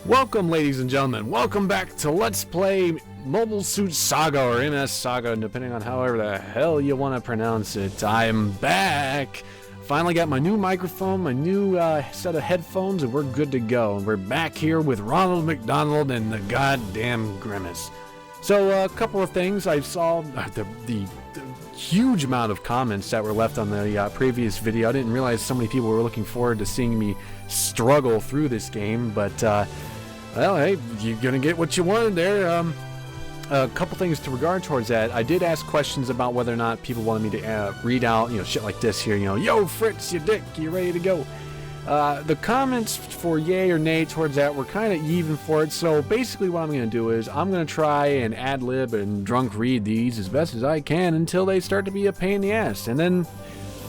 Welcome, ladies and gentlemen. Welcome back to Let's Play Mobile Suit Saga, or MS Saga, depending on however the hell you want to pronounce it. I'm back. Finally got my new microphone, my new set of headphones, and we're good to go. And we're back here with Ronald McDonald and the goddamn Grimace. So, a couple of things. I saw the huge amount of comments that were left on the previous video. I didn't realize so many people were looking forward to seeing me struggle through this game, but well, hey, you're gonna get what you wanted there. A couple things to regard towards that. I did ask questions about whether or not people wanted me to read out, shit like this here, yo, Fritz, you dick, you ready to go? The comments for yay or nay towards that were kind of even for it, so basically what I'm going to do is I'm going to try and ad-lib and drunk read these as best as I can until they start to be a pain in the ass, and then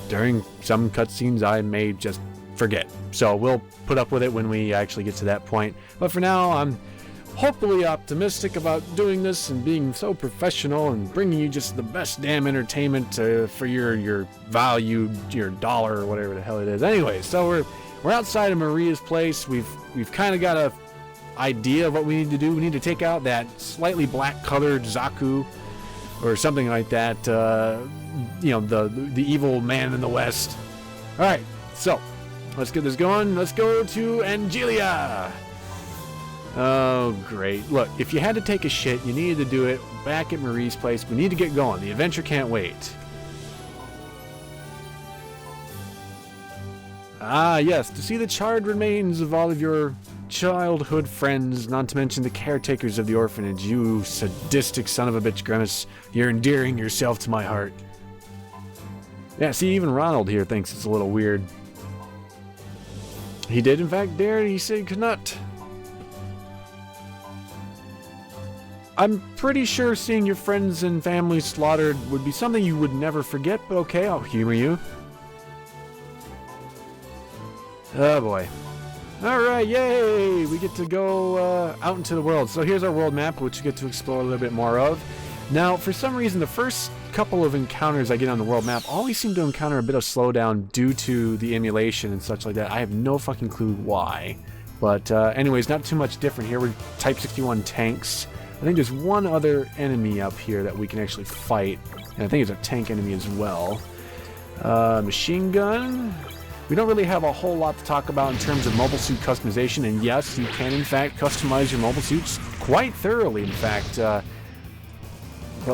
during some cutscenes I may just forget. So we'll put up with it when we actually get to that point. But for now, I'm hopefully optimistic about doing this and being so professional and bringing you just the best damn entertainment for your value, your dollar, or whatever the hell it is. Anyway, so we're outside of Maria's place. We've kind of got a idea of what we need to do. We need to take out that slightly black-colored Zaku or something like that. The evil man in the West. All right, so let's get this going. Let's go to Angelia. Oh, great. Look, if you had to take a shit, you needed to do it back at Marie's place. We need to get going. The adventure can't wait. Ah, yes, to see the charred remains of all of your childhood friends, not to mention the caretakers of the orphanage. You sadistic son of a bitch, Grimace. You're endearing yourself to my heart. Yeah, see, even Ronald here thinks it's a little weird. He did, in fact, dare. He said he could not. I'm pretty sure seeing your friends and family slaughtered would be something you would never forget, but okay, I'll humor you. Oh boy. Alright, yay! We get to go out into the world. So here's our world map, which we get to explore a little bit more of. Now, for some reason, the first couple of encounters I get on the world map always seem to encounter a bit of slowdown due to the emulation and such like that. I have no fucking clue why. But anyways, not too much different here. We're Type 61 tanks. I think there's one other enemy up here that we can actually fight. And I think it's a tank enemy as well. Machine gun. We don't really have a whole lot to talk about in terms of mobile suit customization. And yes, you can in fact customize your mobile suits quite thoroughly, in fact. But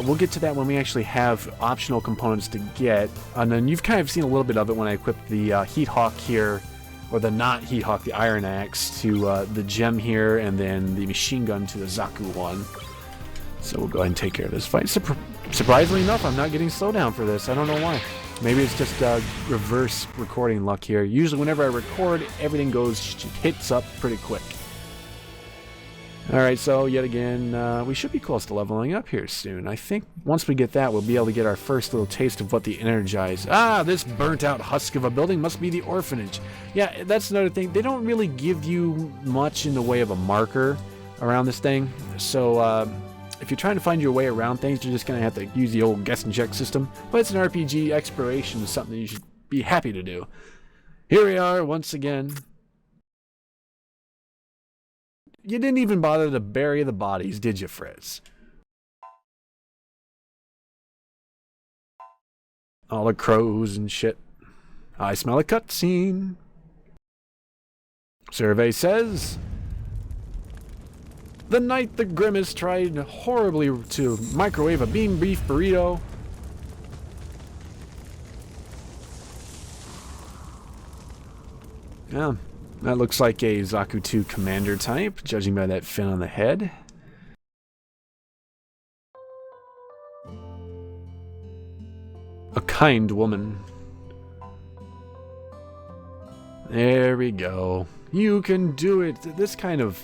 we'll get to that when we actually have optional components to get. And then you've kind of seen a little bit of it when I equipped the Heat Hawk here. Or the not Heat Hawk, the Iron Axe to the gem here, and then the machine gun to the Zaku one. So we'll go ahead and take care of this fight. Surprisingly enough, I'm not getting slowdown for this. I don't know why. Maybe it's just reverse recording luck here. Usually whenever I record, everything hits up pretty quick. Alright, so yet again, we should be close to leveling up here soon. I think once we get that, we'll be able to get our first little taste of what the energized... Ah, this burnt-out husk of a building must be the orphanage. Yeah, that's another thing. They don't really give you much in the way of a marker around this thing. So, if you're trying to find your way around things, you're just going to have to use the old guess and check system. But it's an RPG. Exploration is something you should be happy to do. Here we are, once again. You didn't even bother to bury the bodies, did you, Fritz? All the crows and shit. I smell a cutscene. Survey says... The night the Grimace tried horribly to microwave a bean beef burrito. Yeah. That looks like a Zaku 2 commander type, judging by that fin on the head. A kind woman. There we go. You can do it. This kind of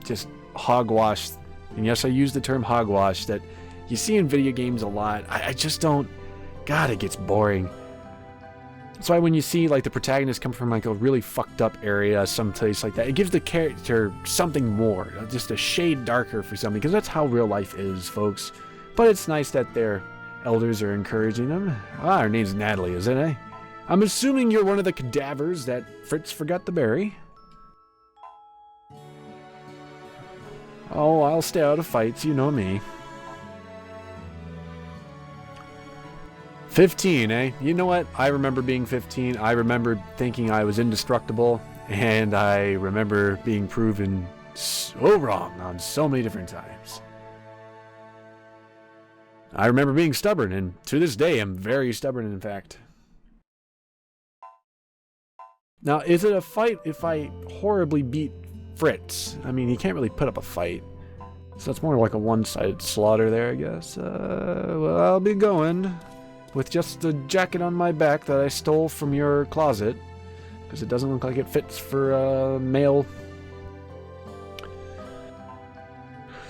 just hogwash, and yes, I use the term hogwash, that you see in video games a lot. I just don't... God, it gets boring. That's why when you see like the protagonist come from like a really fucked up area, someplace like that, it gives the character something more, just a shade darker for something, because that's how real life is, folks. But it's nice that their elders are encouraging them. Ah, her name's Natalie, isn't it? I'm assuming you're one of the cadavers that Fritz forgot to bury. Oh, I'll stay out of fights, you know me. 15, eh? You know what? I remember being 15. I remember thinking I was indestructible, and I remember being proven so wrong on so many different times. I remember being stubborn, and to this day, I'm very stubborn, in fact. Now, is it a fight if I horribly beat Fritz? I mean, he can't really put up a fight. So it's more like a one-sided slaughter there, I guess. Well, I'll be going with just the jacket on my back that I stole from your closet, because it doesn't look like it fits for a male.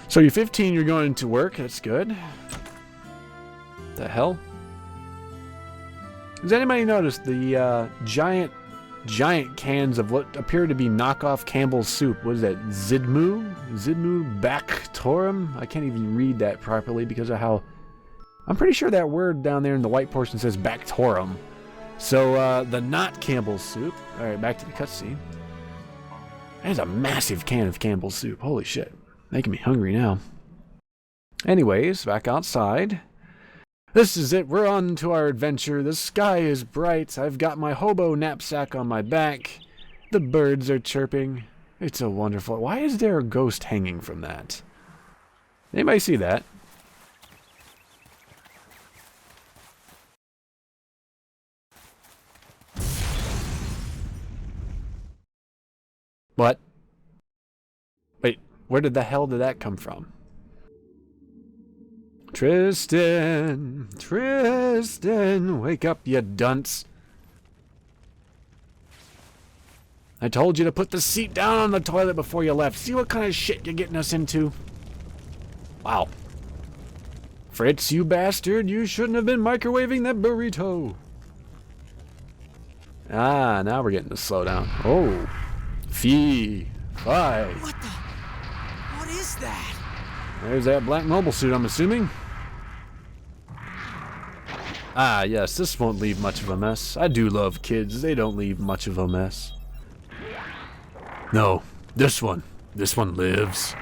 So you're 15, you're going to work. That's good. The hell? Has anybody noticed the giant cans of what appear to be knockoff Campbell's soup? What is that? Zidmu Bactorum? I can't even read that properly because of how... I'm pretty sure that word down there in the white portion says Bactorum. So, the not Campbell's soup. Alright, back to the cutscene. That is a massive can of Campbell's soup. Holy shit. Making me hungry now. Anyways, back outside. This is it. We're on to our adventure. The sky is bright. I've got my hobo knapsack on my back. The birds are chirping. It's a wonderful... Why is there a ghost hanging from that? Anybody see that? What? Wait, where did the hell did that come from? Tristan, wake up, you dunce. I told you to put the seat down on the toilet before you left. See what kind of shit you're getting us into? Wow. Fritz, you bastard, you shouldn't have been microwaving that burrito. Ah, now we're getting to slow down. Oh. Fee. Fi. What is that? There's that black mobile suit, I'm assuming. Ah, yes, this won't leave much of a mess. I do love kids. They don't leave much of a mess. No, this one lives.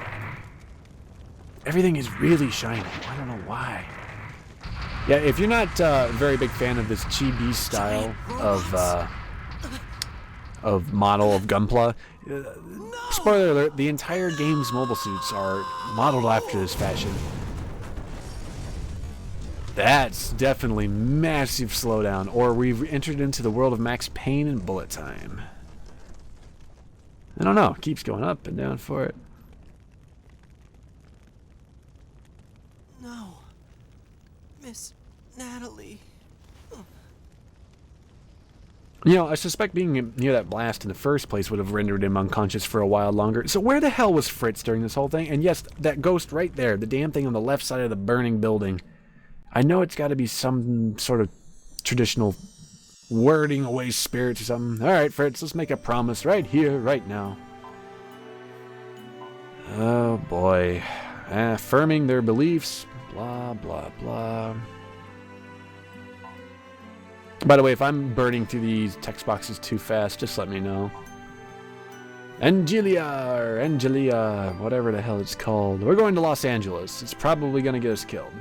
Everything is really shiny. I don't know why. Yeah, if you're not a very big fan of this chibi style of model of Gunpla, spoiler alert, the entire game's mobile suits are modeled after this fashion. That's definitely massive slowdown, or we've entered into the world of Max Payne and bullet time. I don't know, it keeps going up and down for it. No. Miss Natalie. You know, I suspect being near that blast in the first place would have rendered him unconscious for a while longer. So where the hell was Fritz during this whole thing? And yes, that ghost right there, the damn thing on the left side of the burning building. I know it's got to be some sort of traditional wording away spirits or something. Alright, Fritz, let's make a promise right here, right now. Oh boy. Affirming their beliefs. Blah, blah, blah. By the way, if I'm burning through these text boxes too fast, just let me know. Angelia, or Angelia, whatever the hell it's called. We're going to Los Angeles. It's probably going to get us killed.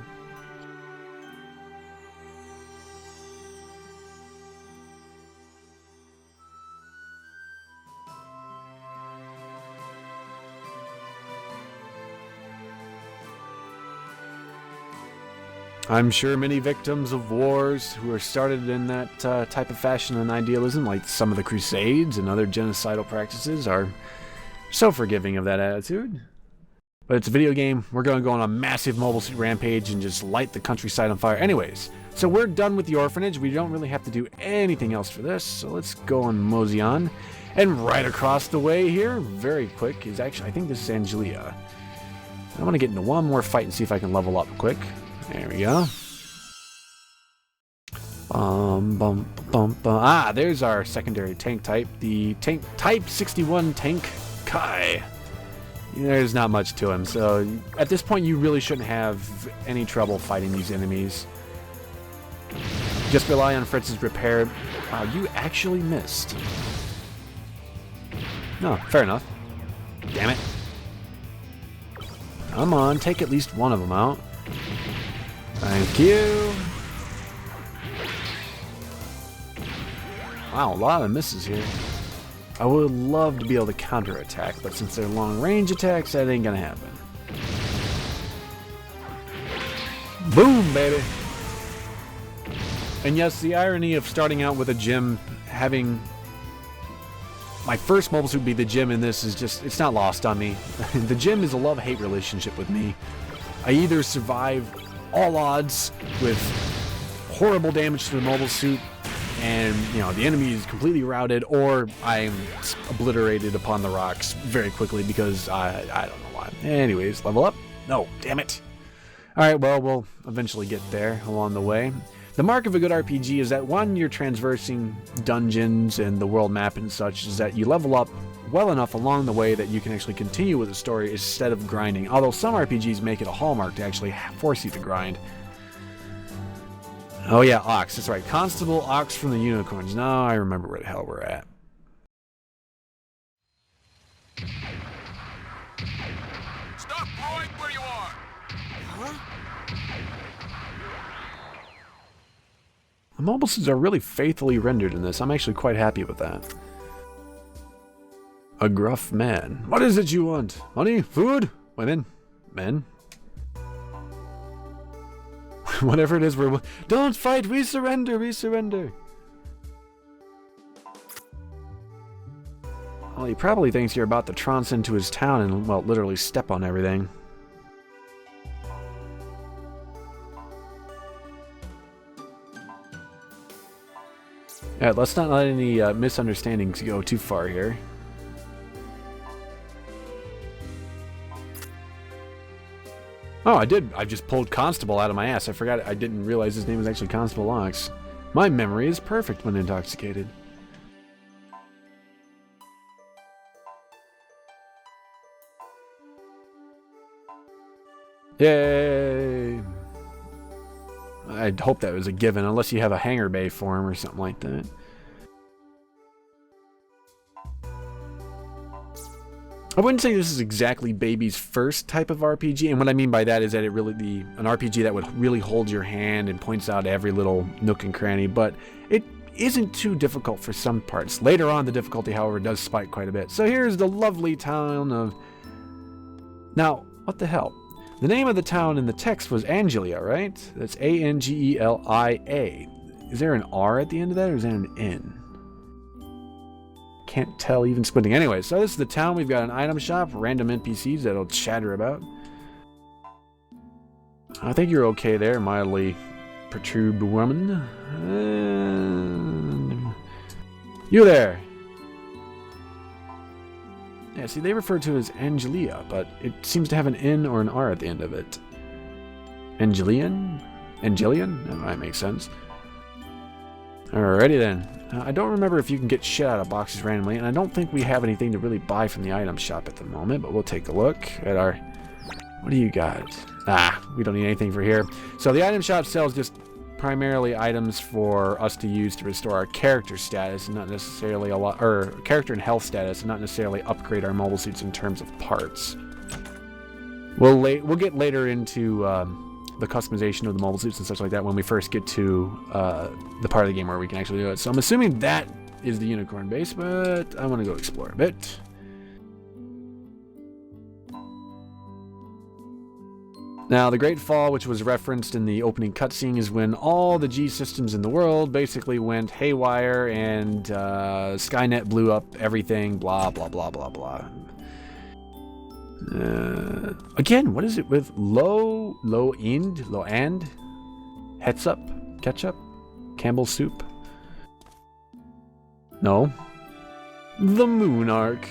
I'm sure many victims of wars who are started in that type of fashion and idealism, like some of the Crusades and other genocidal practices, are so forgiving of that attitude. But it's a video game. We're going to go on a massive mobile suit rampage and just light the countryside on fire. Anyways, so we're done with the orphanage. We don't really have to do anything else for this, so let's go and mosey on. And right across the way here, very quick, is actually, I think this is Angelia. I want to get into one more fight and see if I can level up quick. There we go. Ah, there's our secondary tank type. The tank type 61 tank Kai. There's not much to him, so at this point you really shouldn't have any trouble fighting these enemies. Just rely on Fritz's repair. Wow, you actually missed. No, fair enough. Damn it. Come on, take at least one of them out. Thank you. Wow, a lot of misses here. I would love to be able to counterattack, but since they're long-range attacks, that ain't gonna happen. Boom, baby! And yes, the irony of starting out with a gym, having my first mobile suit be the gym in this is just, it's not lost on me. The gym is a love-hate relationship with me. I either survive all odds with horrible damage to the mobile suit, and, you know, the enemy is completely routed, or I'm obliterated upon the rocks very quickly because I don't know why. Anyways, level up? No, damn it. Alright, well, we'll eventually get there along the way. The mark of a good RPG is that when you're traversing dungeons and the world map and such, is that you level up well enough along the way that you can actually continue with the story instead of grinding. Although some RPGs make it a hallmark to actually force you to grind. Oh yeah, Ox. That's right. Constable Ox from the Unicorns. Now I remember where the hell we're at. Stop right where you are! Huh? The mobile suits are really faithfully rendered in this. I'm actually quite happy with that. A gruff man. What is it you want? Money? Food? Women? Men? Whatever it is, we're... Don't fight! We surrender! We surrender! Well, he probably thinks you're about to trounce into his town and, well, literally step on everything. Yeah, let's not let any misunderstandings go too far here. Oh, I did. I just pulled Constable out of my ass. I forgot. I didn't realize his name was actually Constable Ox. My memory is perfect when intoxicated. Yay! I'd hope that was a given, unless you have a hangar bay for him or something like that. I wouldn't say this is exactly Baby's first type of RPG, and what I mean by that is that an RPG that would really hold your hand and points out every little nook and cranny, but it isn't too difficult for some parts. Later on, the difficulty, however, does spike quite a bit. So here's the lovely town of... Now, what the hell? The name of the town in the text was Angelia, right? That's A-N-G-E-L-I-A. Is there an R at the end of that, or is there an N? Can't tell even squinting. Anyway, so this is the town. We've got an item shop, random NPCs that'll chatter about. I think you're okay there, mildly perturbed woman. You there. Yeah, see, they refer to it as Angelia, but it seems to have an N or an R at the end of it. Angelian? Angelian? That might make sense. Alrighty then. I don't remember if you can get shit out of boxes randomly, and I don't think we have anything to really buy from the item shop at the moment, but we'll take a look at our... What do you got? Ah, we don't need anything for here. So the item shop sells just primarily items for us to use to restore our character status, and not necessarily a lot... Or character and health status, and not necessarily upgrade our mobile suits in terms of parts. We'll get later into... the customization of the mobile suits and such like that when we first get to the part of the game where we can actually do it. So I'm assuming that is the unicorn base, but I want to go explore a bit. Now, the Great Fall, which was referenced in the opening cutscene, is when all the G systems in the world basically went haywire and Skynet blew up everything, blah, blah, blah, blah, blah. Again, what is it with low and? Hetsup? Ketchup? Campbell's soup? No. The Moon Arc.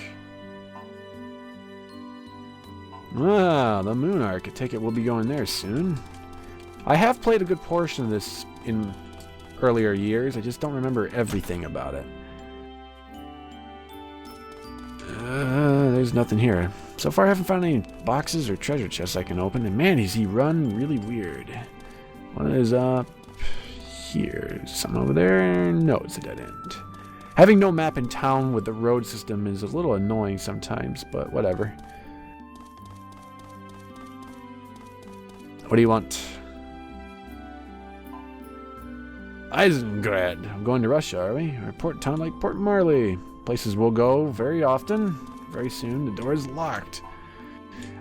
Ah, the Moon Arc. I take it we'll be going there soon. I have played a good portion of this in earlier years. I just don't remember everything about it. There's nothing here. So far I haven't found any boxes or treasure chests I can open, and man, does he run really weird. What is up here? Something over there? No, it's a dead end. Having no map in town with the road system is a little annoying sometimes, but whatever. What do you want? Eisengrad. I'm going to Russia, are we? Or a port town like Port Marley. Places we'll go very often. Very soon. The door is locked.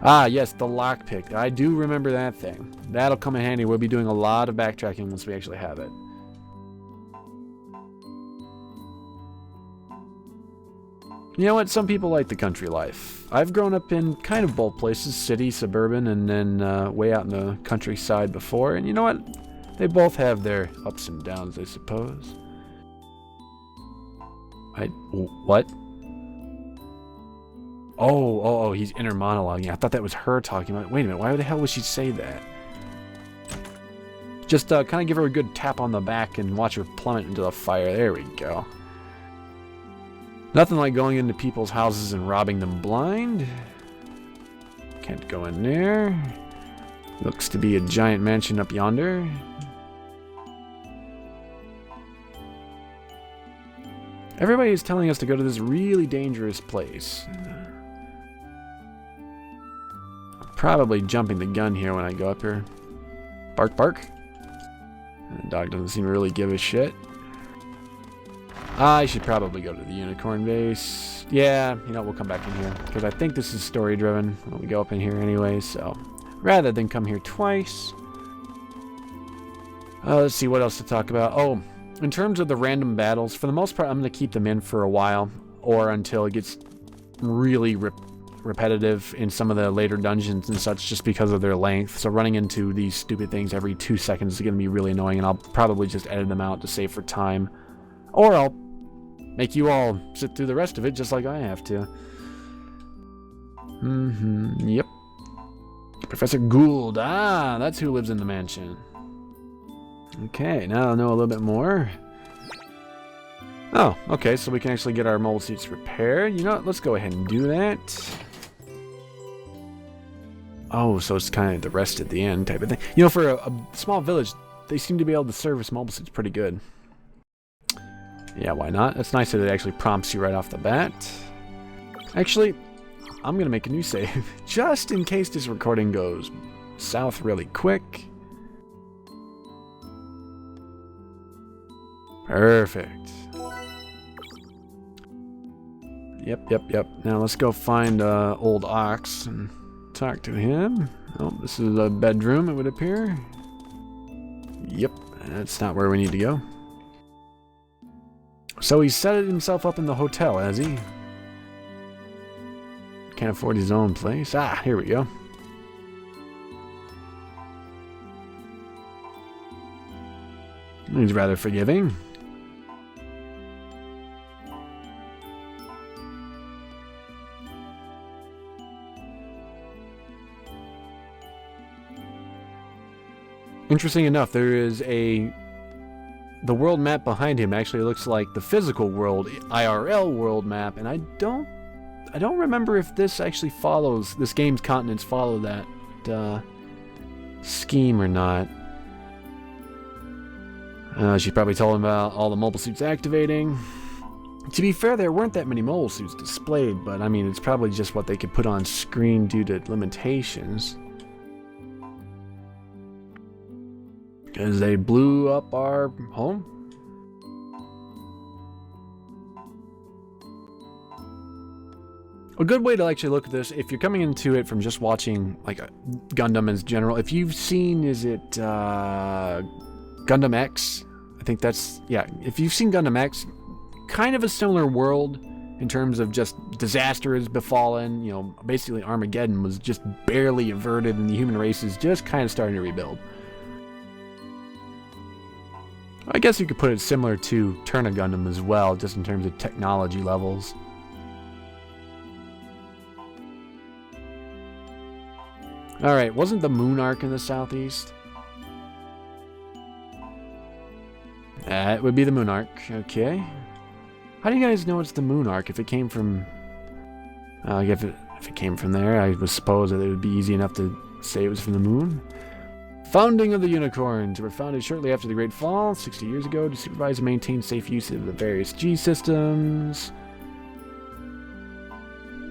Ah, yes, the lockpick. I do remember that thing. That'll come in handy. We'll be doing a lot of backtracking once we actually have it. You know what? Some people like the country life. I've grown up in kind of both places, city, suburban, and then way out in the countryside before. And you know what? They both have their ups and downs, I suppose. What? Oh, he's inner monologuing. I thought that was her talking about. Wait a minute, why the hell would she say that? Just kind of give her a good tap on the back and watch her plummet into the fire. There we go. Nothing like going into people's houses and robbing them blind. Can't go in there. Looks to be a giant mansion up yonder. Everybody is telling us to go to this really dangerous place. Probably jumping the gun here when I go up here. Bark, bark. The dog doesn't seem to really give a shit. I should probably go to the unicorn base. Yeah, you know, we'll come back in here. Because I think this is story driven when we go up in here anyway, so. Rather than come here twice. Let's see what else to talk about. Oh, in terms of the random battles, for the most part, I'm going to keep them in for a while. Or until it gets really repetitive in some of the later dungeons and such, just because of their length. So running into these stupid things every 2 seconds is going to be really annoying, and I'll probably just edit them out to save for time. Or I'll make you all sit through the rest of it just like I have to. Yep. Professor Gould. Ah, that's who lives in the mansion. Okay, now I know a little bit more. Oh, okay, so we can actually get our mobile suits repaired. You know what, let's go ahead and do that. Oh, so it's kind of the rest at the end type of thing. You know, for a small village, they seem to be able to service mobile suits pretty good. Yeah, why not? It's nice that it actually prompts you right off the bat. Actually, I'm going to make a new save, just in case this recording goes south really quick. Perfect. Yep. Now let's go find old Ox and talk to him. Oh, this is a bedroom, it would appear. Yep, that's not where we need to go. So he set himself up in the hotel, has he? Can't afford his own place. Ah, here we go. He's rather forgiving. Interesting enough, there is the world map behind him actually looks like the physical world, IRL world map, and I don't remember if this actually follows, this game's continents follow that scheme or not. She probably told him about all the mobile suits activating. To be fair, there weren't that many mobile suits displayed, but I mean, it's probably just what they could put on screen due to limitations. Because they blew up our home? A good way to actually look at this, if you're coming into it from just watching like Gundam in general, if you've seen, is it Gundam X? I think that's, yeah, if you've seen Gundam X, kind of a similar world in terms of just disaster has befallen, you know, basically Armageddon was just barely averted and the human race is just kind of starting to rebuild. I guess you could put it similar to Turna Gundam as well, just in terms of technology levels. Alright, wasn't the Moon Arc in the southeast? It would be the Moon Arc, okay. How do you guys know it's the Moon Arc if it came from... if it came from there, I would suppose that it would be easy enough to say it was from the moon. Founding of the Unicorns were founded shortly after the Great Fall, 60 years ago, to supervise and maintain safe use of the various G systems.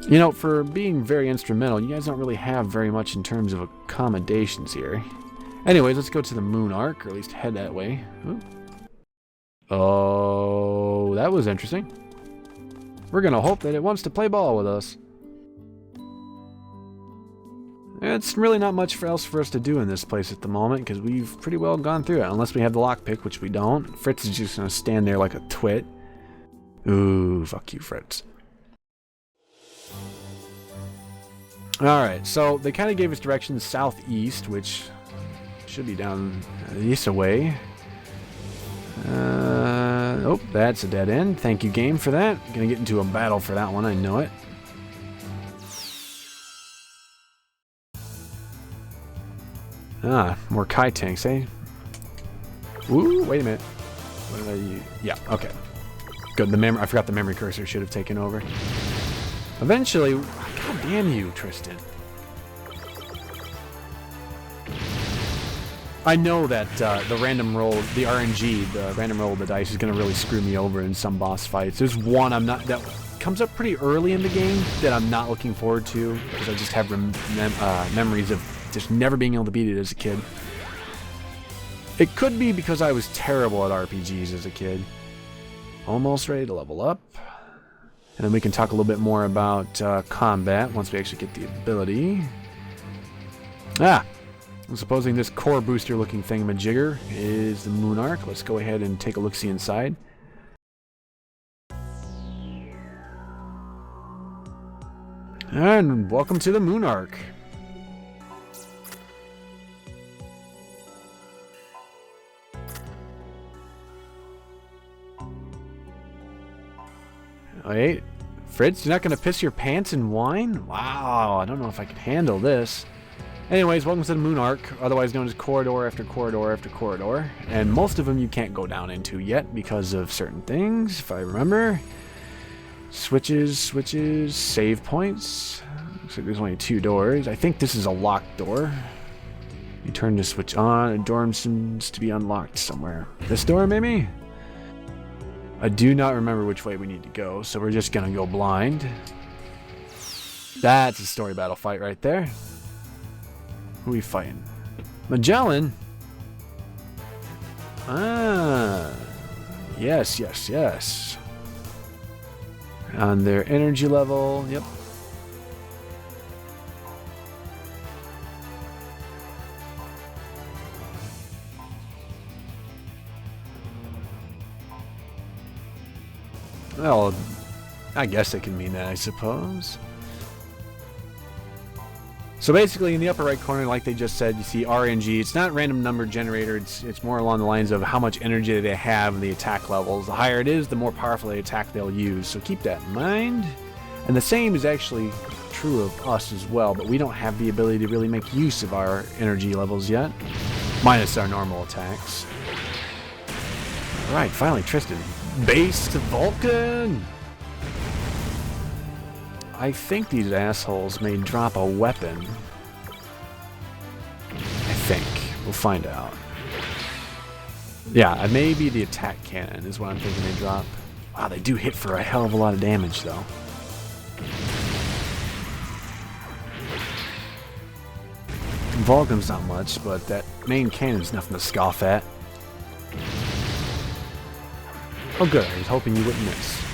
You know, for being very instrumental, you guys don't really have very much in terms of accommodations here. Anyways, let's go to the moon arc, or at least head that way. Ooh. Oh, that was interesting. We're gonna hope that it wants to play ball with us. It's really not much else for us to do in this place at the moment, because we've pretty well gone through it, unless we have the lockpick, which we don't. Fritz is just gonna stand there like a twit. Ooh, fuck you, Fritz. Alright, so they kind of gave us directions southeast, which should be down east away. Oh, that's a dead end. Thank you, game, for that. Gonna get into a battle for that one, I know it. Ah, more Kai tanks, eh? Ooh, wait a minute. What did I use? Yeah, okay. Good, I forgot the memory cursor should have taken over. Eventually, god damn you, Tristan. I know that the random roll, the RNG, the random roll of the dice is going to really screw me over in some boss fights. There's one that comes up pretty early in the game that I'm not looking forward to, because I just have memories of just never being able to beat it as a kid. It could be because I was terrible at RPGs as a kid. Almost ready to level up. And then we can talk a little bit more about combat once we actually get the ability. Ah! I'm supposing this core booster looking thingamajigger is the moon arc. Let's go ahead and take a look-see inside. And welcome to the moon arc. Wait, Fritz, you're not going to piss your pants in wine? Wow, I don't know if I can handle this. Anyways, welcome to the moon arc, otherwise known as corridor after corridor after corridor. And most of them you can't go down into yet because of certain things, if I remember. Switches, save points. Looks like there's only 2 doors. I think this is a locked door. You turn the switch on, a door seems to be unlocked somewhere. This door, maybe? I do not remember which way we need to go, so we're just gonna go blind. That's a story battle fight right there. Who are we fighting? Magellan? Ah. Yes. On their energy level, yep. Well, I guess it can mean that, I suppose. So basically, in the upper right corner, like they just said, you see RNG. It's not random number generator. It's more along the lines of how much energy they have and the attack levels. The higher it is, the more powerful the attack they'll use. So keep that in mind. And the same is actually true of us as well, but we don't have the ability to really make use of our energy levels yet, minus our normal attacks. All right, finally, Tristan. Base to Vulcan! I think these assholes may drop a weapon. I think. We'll find out. Yeah, maybe the attack cannon is what I'm thinking they drop. Wow, they do hit for a hell of a lot of damage, though. Vulcan's not much, but that main cannon's nothing to scoff at. Oh good, I was hoping you wouldn't miss.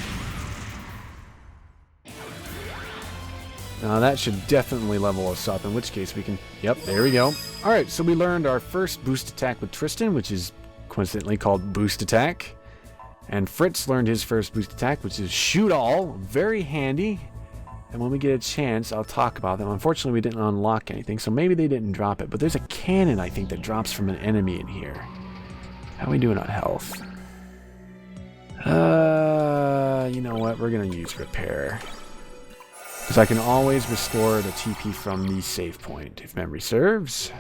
Now that should definitely level us up, in which case we can... Yep, there we go. Alright, so we learned our first boost attack with Tristan, which is coincidentally called Boost Attack. And Fritz learned his first boost attack, which is Shoot All. Very handy. And when we get a chance, I'll talk about them. Unfortunately, we didn't unlock anything, so maybe they didn't drop it. But there's a cannon, I think, that drops from an enemy in here. How are we doing on health? You know what? We're going to use Repair. Because I can always restore the TP from the save point, if memory serves.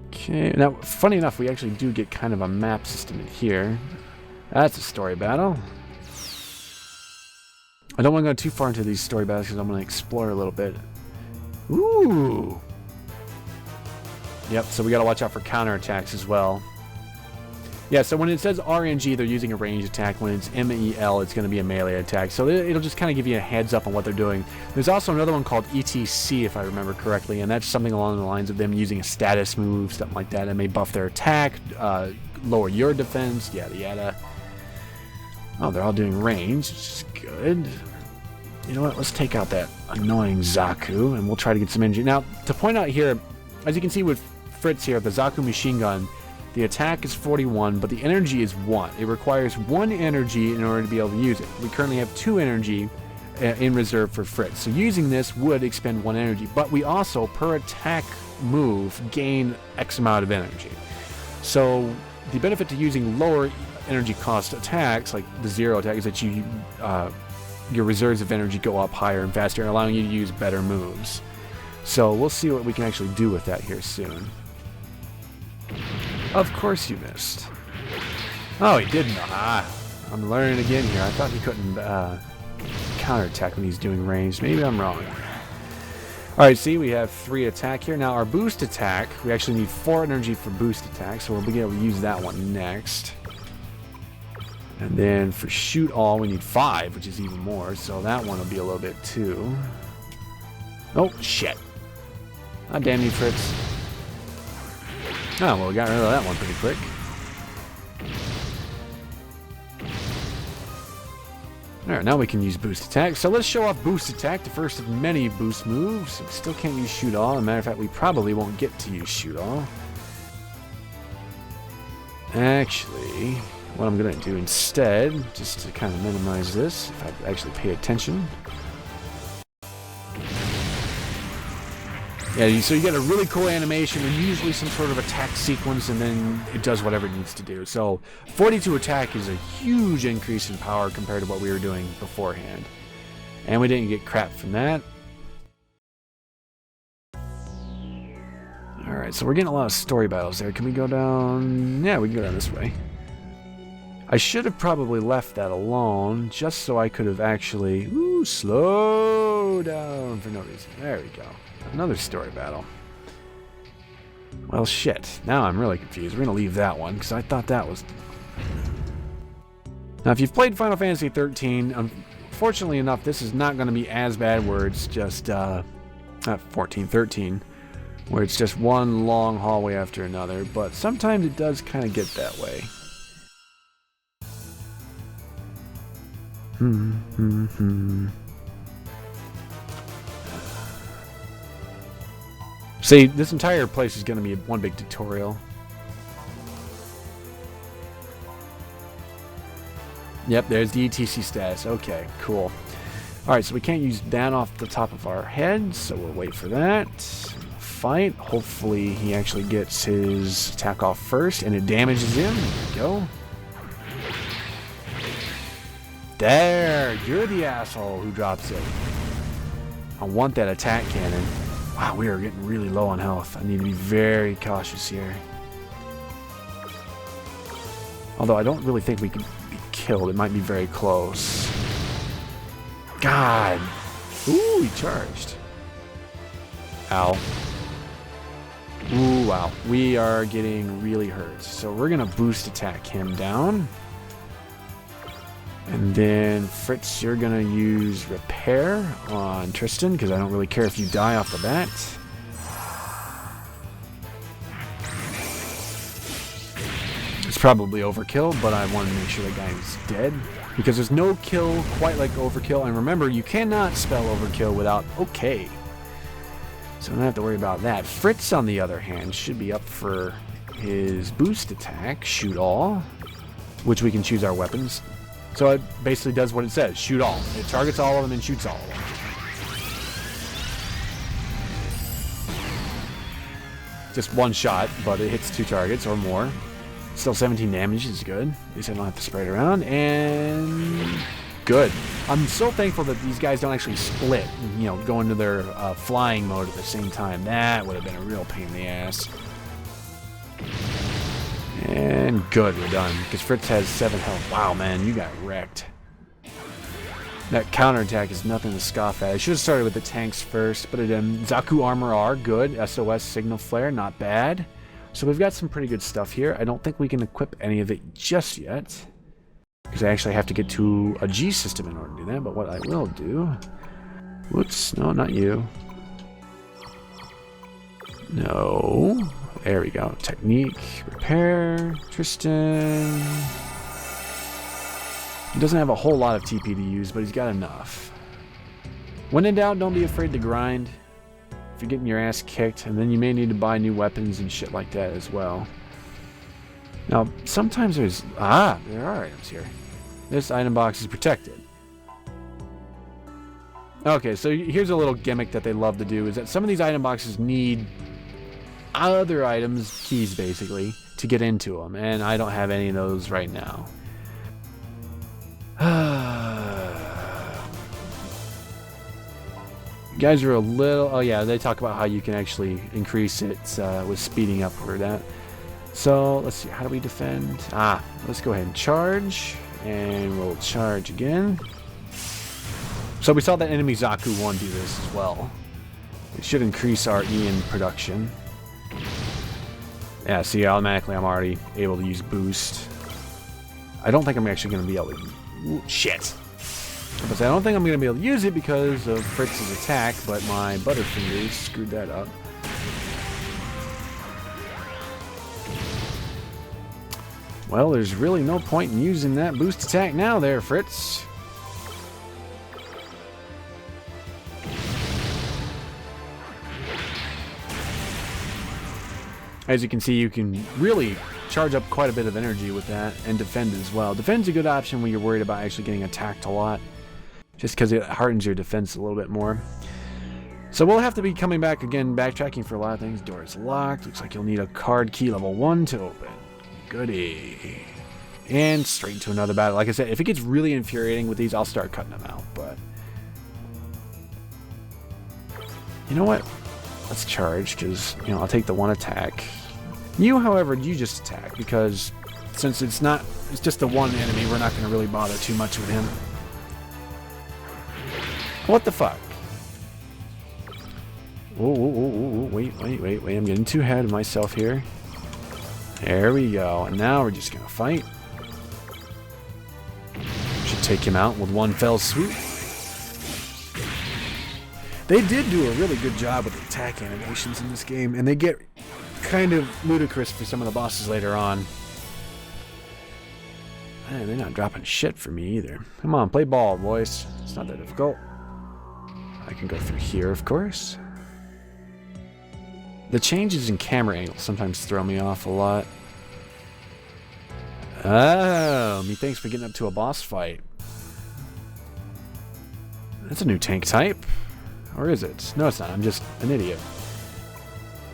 Okay, now, funny enough, we actually do get kind of a map system in here. That's a story battle. I don't want to go too far into these story battles because I'm going to explore a little bit. Ooh! Yep, so we got to watch out for counterattacks as well. Yeah, so when it says RNG, they're using a ranged attack. When it's MEL, it's going to be a melee attack. So it'll just kind of give you a heads up on what they're doing. There's also another one called ETC, if I remember correctly, and that's something along the lines of them using a status move, something like that. It may buff their attack, lower your defense, yada yada. Oh, they're all doing range, which is good. You know what? Let's take out that annoying Zaku, and we'll try to get some energy. Now, to point out here, as you can see with Fritz here, the Zaku machine gun, the attack is 41, but the energy is 1. It requires 1 energy in order to be able to use it. We currently have 2 energy in reserve for Fritz. So using this would expend 1 energy, but we also, per attack move, gain X amount of energy. So the benefit to using lower energy cost attacks, like the zero attack, is that your reserves of energy go up higher and faster, allowing you to use better moves. So we'll see what we can actually do with that here soon. Of course you missed. Oh, he didn't. I'm learning again here. I thought he couldn't counterattack when he's doing ranged. Maybe I'm wrong. Alright, see, we have 3 attack here. Now, our boost attack, we actually need 4 energy for boost attack, so we'll be able to use that one next. And then for shoot all, we need 5, which is even more, so that one will be a little bit too. Oh, shit. Ah, damn you, Fritz. Oh, well, we got rid of that one pretty quick. Alright, now we can use boost attack. So let's show off boost attack, the first of many boost moves. We still can't use shoot all. As a matter of fact, we probably won't get to use shoot all. Actually, what I'm going to do instead, just to kind of minimize this, if I actually pay attention. Yeah, so you get a really cool animation and usually some sort of attack sequence, and then it does whatever it needs to do. So 42 attack is a huge increase in power compared to what we were doing beforehand. And we didn't get crap from that. Alright, so we're getting a lot of story battles there. Can we go down? Yeah, we can go down this way. I should have probably left that alone, just so I could have actually... Ooh, slow down for no reason. There we go. Another story battle. Well, shit. Now I'm really confused. We're going to leave that one, because I thought that was... Now, if you've played Final Fantasy 13, unfortunately enough, this is not going to be as bad where it's just... not 14, 13, where it's just one long hallway after another, but sometimes it does kind of get that way. See, this entire place is going to be one big tutorial. Yep, there's the ETC status. Okay, cool. Alright, so we can't use that off the top of our head, so we'll wait for that. Fight. Hopefully he actually gets his attack off first, and it damages him. There we go. There! You're the asshole who drops it. I want that attack cannon. Wow, we are getting really low on health. I need to be very cautious here. Although I don't really think we can be killed. It might be very close. God! Ooh, he charged. Ow. Ooh, wow. We are getting really hurt. So we're going to boost attack him down. And then, Fritz, you're going to use Repair on Tristan, because I don't really care if you die off the bat. It's probably overkill, but I want to make sure the guy is dead. Because there's no kill quite like overkill. And remember, you cannot spell overkill without okay. So I don't have to worry about that. Fritz, on the other hand, should be up for his boost attack, Shoot All, which we can choose our weapons. So it basically does what it says, shoot all. It targets all of them and shoots all of them. Just one shot, but it hits 2 targets or more. Still 17 damage is good. At least I don't have to spread it around. And good. I'm so thankful that these guys don't actually split, you know, go into their flying mode at the same time. That would have been a real pain in the ass. And good, we're done. Because Fritz has 7 health. Wow, man, you got wrecked. That counterattack is nothing to scoff at. I should have started with the tanks first, but Zaku Armor R, good. SOS Signal Flare, not bad. So we've got some pretty good stuff here. I don't think we can equip any of it just yet, because I actually have to get to a G system in order to do that. But what I will do... Whoops, no, not you. No. There we go. Technique, repair, Tristan. He doesn't have a whole lot of TP to use, but he's got enough. When in doubt, don't be afraid to grind. If you're getting your ass kicked, and then you may need to buy new weapons and shit like that as well. Now, sometimes there's... Ah, there are items here. This item box is protected. Okay, so here's a little gimmick that they love to do, is that some of these item boxes need other items, keys basically, to get into them, and I don't have any of those right now. You guys are a little... Oh yeah, they talk about how you can actually increase it with speeding up or that. So, let's see, how do we defend? Ah, let's go ahead and charge, and we'll charge again. So we saw that enemy Zaku 1 do this as well. It should increase our Ian production. Yeah, see, automatically I'm already able to use boost. I don't think I'm actually going to be able to... Ooh, shit! But I don't think I'm going to be able to use it because of Fritz's attack, but my Butterfingers screwed that up. Well, there's really no point in using that boost attack now there, Fritz. As you can see, you can really charge up quite a bit of energy with that, and defend as well. Defend's a good option when you're worried about actually getting attacked a lot, just because it hardens your defense a little bit more. So we'll have to be coming back again, backtracking for a lot of things. Door is locked. Looks like you'll need a card key level 1 to open. Goody. And straight into another battle. Like I said, if it gets really infuriating with these, I'll start cutting them out, but... You know what? Let's charge, because, you know, I'll take the one attack. You, however, you just attack, because since it's just the one enemy, we're not going to really bother too much with him. What the fuck? Wait, I'm getting too ahead of myself here. There we go, and now we're just going to fight. Should take him out with one fell swoop. They did do a really good job with attack animations in this game, and they get kind of ludicrous for some of the bosses later on. Man, they're not dropping shit for me either. Come on, play ball, boys. It's not that difficult. I can go through here, of course. The changes in camera angles sometimes throw me off a lot. Oh, thanks for getting up to a boss fight. That's a new tank type. Or is it? No, it's not. I'm just an idiot.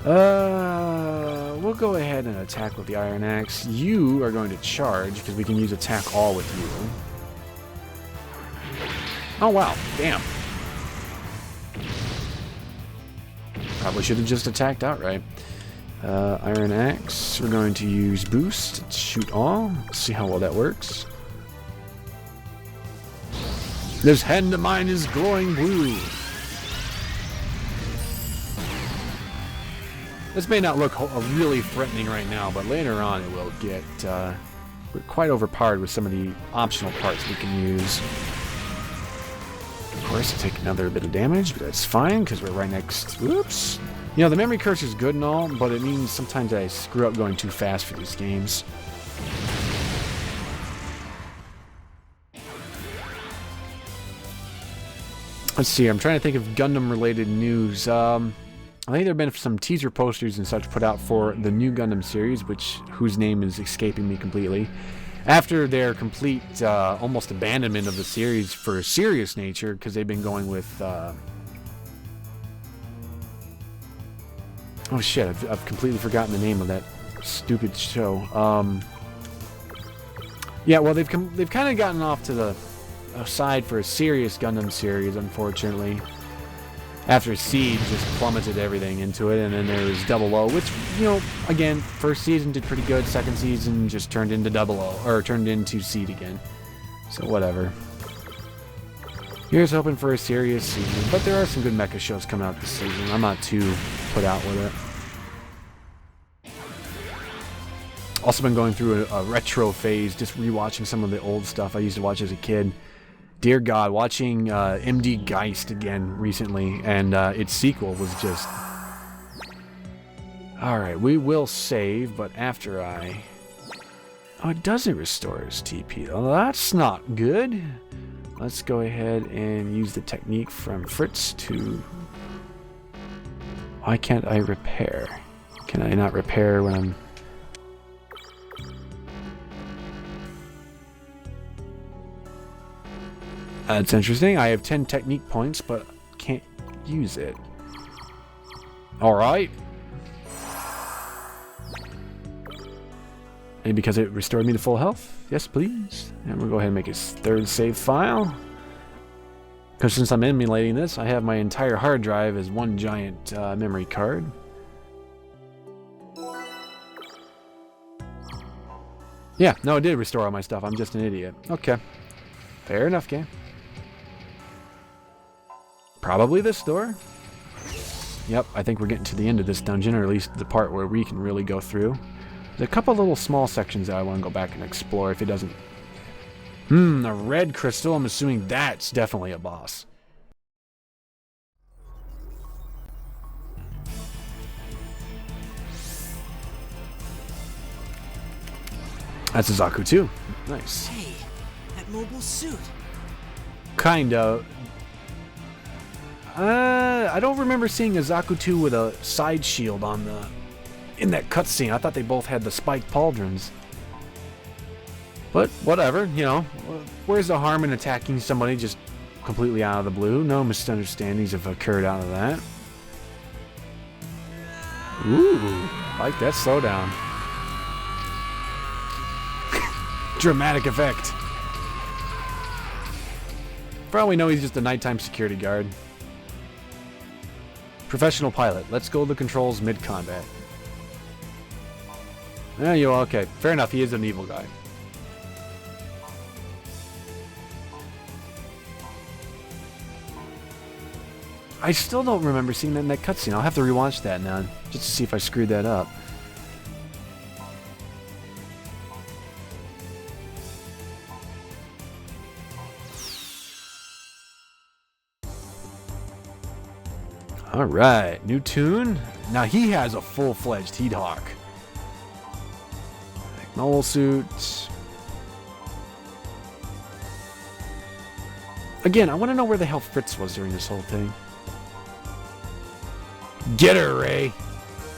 We'll go ahead and attack with the Iron Axe. You are going to charge, because we can use attack all with you. Oh, wow. Damn. Probably should have just attacked outright. Iron Axe. We're going to use boost. Shoot all. Let's see how well that works. This hand of mine is glowing blue. This may not look really threatening right now, but later on it will get we're quite overpowered with some of the optional parts we can use. Of course, I take another bit of damage, but that's fine, because we're right next... Oops! You know, the memory curse is good and all, but it means sometimes I screw up going too fast for these games. Let's see, I'm trying to think of Gundam-related news. I think there have been some teaser posters and such put out for the new Gundam series, whose name is escaping me completely. After their complete, almost abandonment of the series for a serious nature, because they've been going with, oh shit, I've completely forgotten the name of that stupid show. Yeah, well, they've kind of gotten off to the side for a serious Gundam series, unfortunately. After Siege just plummeted everything into it, and then there was Double O, which, you know, again, first season did pretty good, second season just turned into Double O, or turned into Seed again. So whatever. Here's hoping for a serious season, but there are some good mecha shows coming out this season. I'm not too put out with it. Also been going through a retro phase, just rewatching some of the old stuff I used to watch as a kid. Dear God, watching MD Geist again recently, and its sequel was just... Alright, we will save, but after I... Oh, it doesn't restore his TP. Oh, that's not good. Let's go ahead and use the technique from Fritz to... Why can't I repair? Can I not repair when I'm... That's interesting. I have 10 technique points, but can't use it. Alright. Maybe because it restored me to full health? Yes, please. And we'll go ahead and make his third save file. Because since I'm emulating this, I have my entire hard drive as one giant memory card. Yeah, no, it did restore all my stuff. I'm just an idiot. Okay. Fair enough, game. Probably this door. Yep, I think we're getting to the end of this dungeon, or at least the part where we can really go through. There's a couple little small sections that I want to go back and explore if it doesn't... a red crystal. I'm assuming that's definitely a boss. That's a Zaku too. Nice. Hey, that mobile suit. Kind of. I don't remember seeing a Zaku 2 with a side shield on the... in that cutscene. I thought they both had the spiked pauldrons. But whatever, you know. Where's the harm in attacking somebody just completely out of the blue? No misunderstandings have occurred out of that. Ooh, like that slowdown. Dramatic effect. For all we know, he's just a nighttime security guard. Professional pilot. Let's go to the controls mid-combat. Yeah, okay. Fair enough, he is an evil guy. I still don't remember seeing that in that cutscene. I'll have to rewatch that now, just to see if I screwed that up. Alright, new tune. Now he has a full-fledged Heat Hawk. Null suit. Again, I want to know where the hell Fritz was during this whole thing. Get her, Ray!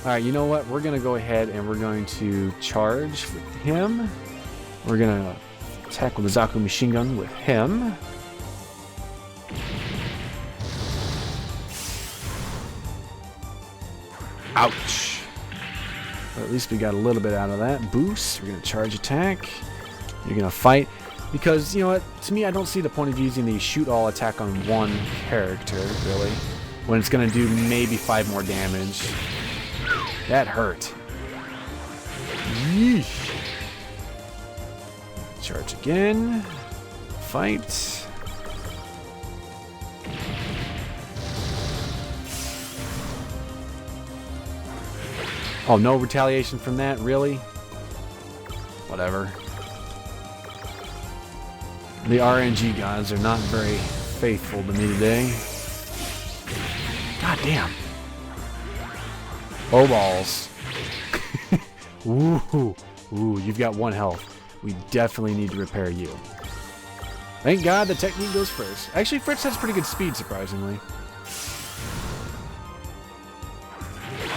Alright, you know what? We're going to go ahead and we're going to charge with him. We're going to attack with the Zaku machine gun with him. Ouch. But at least we got a little bit out of that. Boost. We're going to charge attack. You're going to fight. Because, you know what? To me, I don't see the point of using the shoot-all attack on one character, really. When it's going to do maybe 5 more damage. That hurt. Yeesh. Charge again. Fight. Oh, no retaliation from that? Really? Whatever. The RNG guys are not very faithful to me today. God damn. Oh, balls. Ooh. Ooh, you've got 1 health. We definitely need to repair you. Thank God the technique goes first. Actually, Fritz has pretty good speed, surprisingly.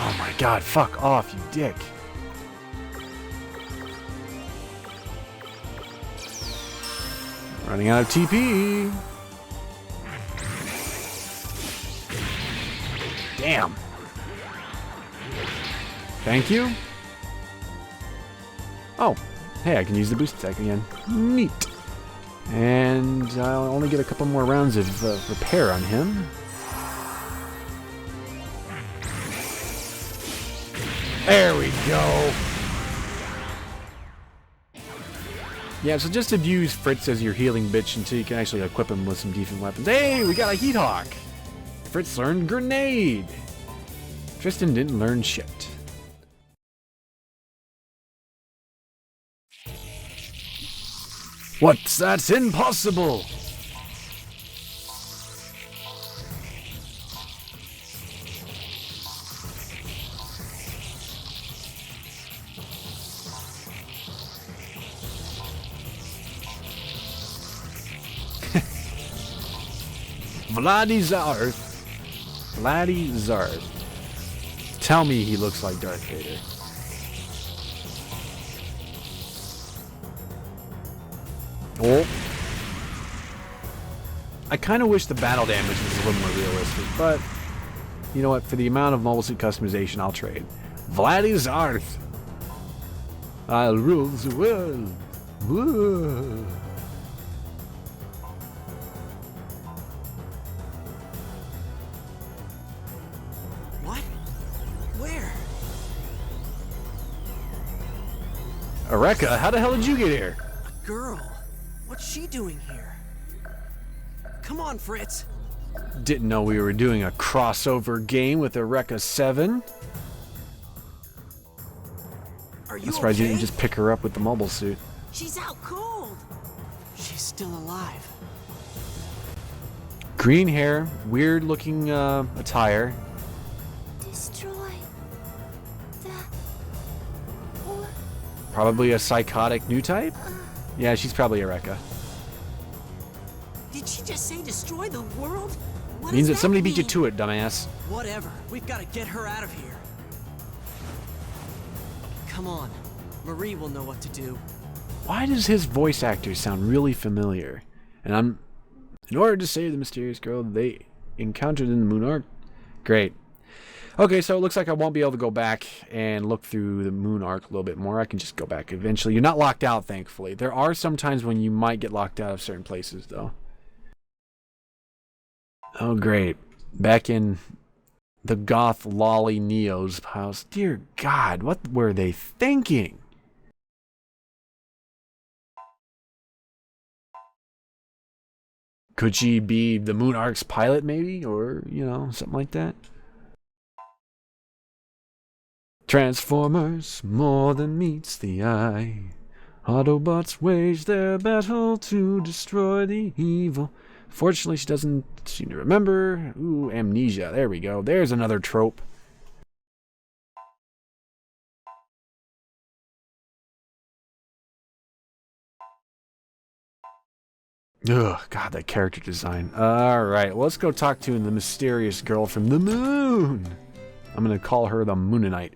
Oh my God, fuck off, you dick. Running out of TP. Damn. Thank you. Oh, hey, I can use the boost attack again. Neat. And I'll only get a couple more rounds of repair on him. There we go. Yeah, so just abuse Fritz as your healing bitch until you can actually equip him with some decent weapons. Hey, we got a Heat Hawk. Fritz learned Grenade. Tristan didn't learn shit. What's that's impossible? Vladizar. Vladizar. Tell me he looks like Darth Vader. Oh. I kind of wish the battle damage was a little more realistic, but you know what? For the amount of mobile suit customization, I'll trade. Vladizar. I'll rule the world. Whoa. What? Where? Eureka, how the hell did you get here? A girl. What's she doing here? Come on, Fritz. Didn't know we were doing a crossover game with Eureka 7. Are you I'm surprised you okay? didn't just pick her up with the mobile suit. She's out cold. She's still alive. Green hair, weird looking attire. Destroy the or Probably a psychotic new type? Yeah, she's probably Eureka. Did she just say destroy the world? What Means does that somebody beat you mean? to it, dumbass. Whatever. We've got to get her out of here. Come on. Marie will know what to do. Why does his voice actor sound really familiar? And in order to save the mysterious girl they encountered in the Moon Arc. Great. Okay, so it looks like I won't be able to go back and look through the Moon Arc a little bit more. I can just go back eventually. You're not locked out, thankfully. There are some times when you might get locked out of certain places, though. Oh, great. Back in the goth lolly Neo's house. Dear God, what were they thinking? Could she be the Moon Arc's pilot, maybe? Or, you know, something like that? Transformers, more than meets the eye. Autobots wage their battle to destroy the evil. Fortunately, she doesn't seem to remember. Ooh, amnesia. There we go. There's another trope. Ugh, God, that character design. Alright, let's go talk to the mysterious girl from the moon. I'm going to call her the Moonanite.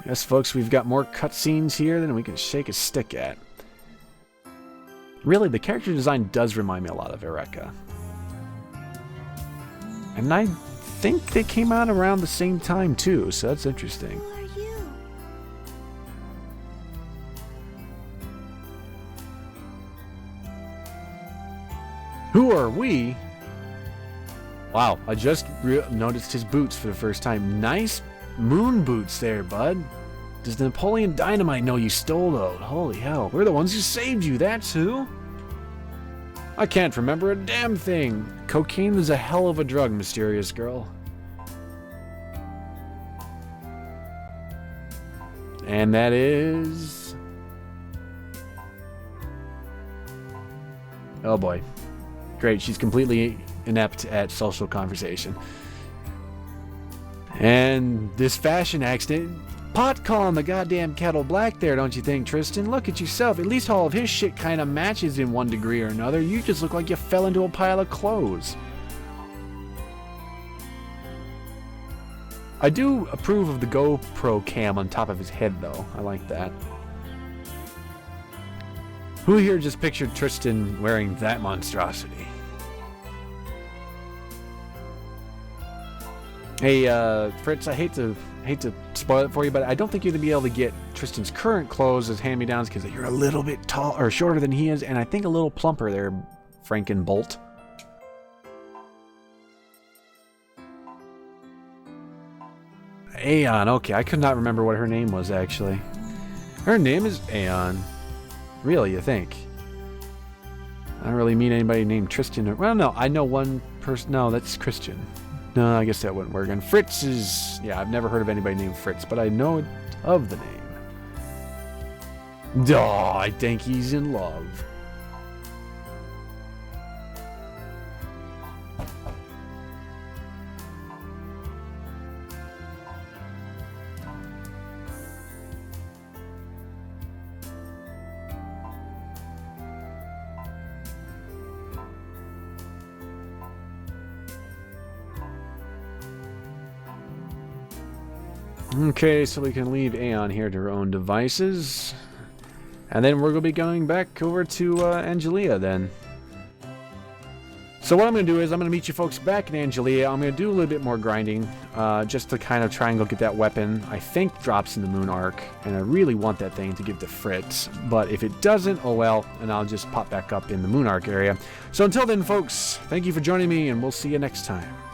Yes, folks, we've got more cutscenes here than we can shake a stick at. Really, the character design does remind me a lot of Eureka. And I think they came out around the same time, too, so that's interesting. who are you? Who are we? Wow, I just noticed his boots for the first time. Nice moon boots there, bud. Does Napoleon Dynamite know you stole those? Holy hell, we're the ones who saved you, that's who. I can't remember a damn thing. Cocaine was a hell of a drug, mysterious girl. And that is... oh boy. Great, she's completely inept at social conversation. And this fashion accident... pot calling the goddamn kettle black there, don't you think, Tristan? Look at yourself. At least all of his shit kind of matches in one degree or another. You just look like you fell into a pile of clothes. I do approve of the GoPro cam on top of his head, though. I like that. Who here just pictured Tristan wearing that monstrosity? Hey, Fritz, I hate to spoil it for you, but I don't think you're going to be able to get Tristan's current clothes as hand-me-downs because you're a little bit tall or shorter than he is, and I think a little plumper there, Frankenbolt. Aeon, okay, I could not remember what her name was, actually. Her name is Aeon. Really, you think? I don't really meet anybody named Tristan. Well, no, I know one person. No, that's Christian. No, I guess that wouldn't work. And Fritz is... Yeah, I've never heard of anybody named Fritz, but I know of the name. Oh, I think he's in love. Okay, so we can leave Aeon here to her own devices. And then we're going to be going back over to Angelia then. So what I'm going to do is I'm going to meet you folks back in Angelia. I'm going to do a little bit more grinding just to kind of try and go get that weapon. I think drops in the Moon Arc, and I really want that thing to give to Fritz. But if it doesn't, oh well, and I'll just pop back up in the Moon Arc area. So until then, folks, thank you for joining me, and we'll see you next time.